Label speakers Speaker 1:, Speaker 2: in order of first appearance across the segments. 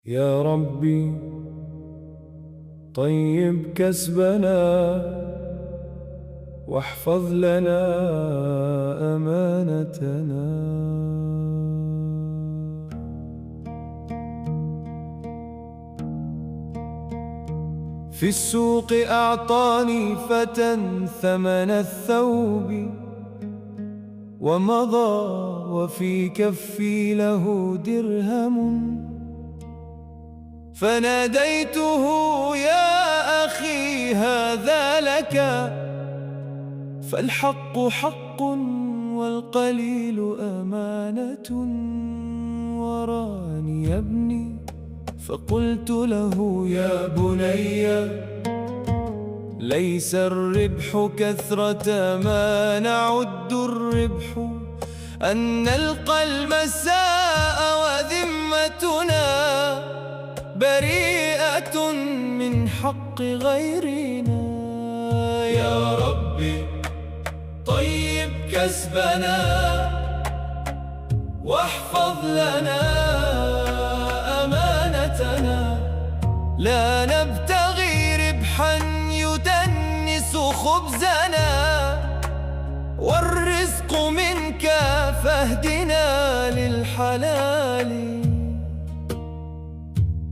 Speaker 1: يا ربي طيب كسبنا واحفظ لنا أمانتنا. في السوق أعطاني فتى ثمن الثوب ومضى وفي كفي له درهم، فناديته يا أخي هذا لك، فالحق حق والقليل أمانة. وراني يا ابني فقلت له يا بني ليس الربح كثرة ما نعد الربح أن نلقى المساء وذمتنا بريئة من حق غيرنا. يا ربي طيب كسبنا واحفظ لنا أمانتنا، لا نبتغي ربحا يدنس خبزنا، والرزق منك فاهدنا للحلال.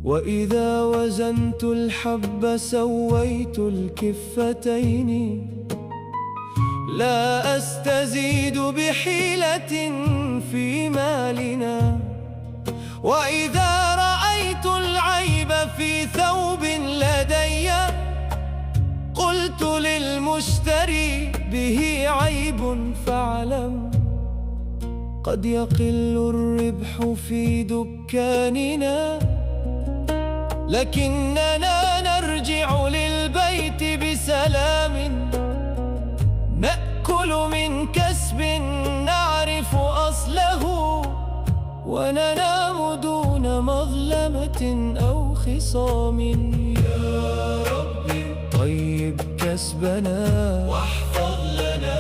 Speaker 1: وإذا وزنت الحب سويت الكفتين، لا أستزيد بحيلة في مالنا. وإذا رأيت العيب في ثوب لدي قلت للمشتري به عيب فاعلم قد يقل الربح في دكاننا، لكننا نرجع للبيت بسلام، نأكل من كسب نعرف أصله، وننام دون مظلمة أو خصام. يا ربي طيب كسبنا واحفظ لنا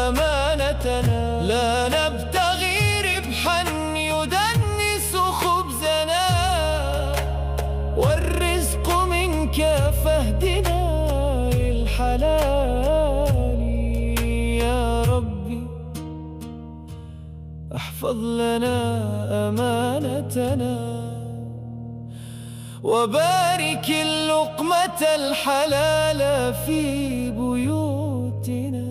Speaker 1: أمانتنا، لا نبتغي ربحا يدنس خبزنا، والرزق منك فاهدنا للحلال. يا ربي احفظ لنا أمانتنا، وبارك اللقمة الحلال في بيوتنا.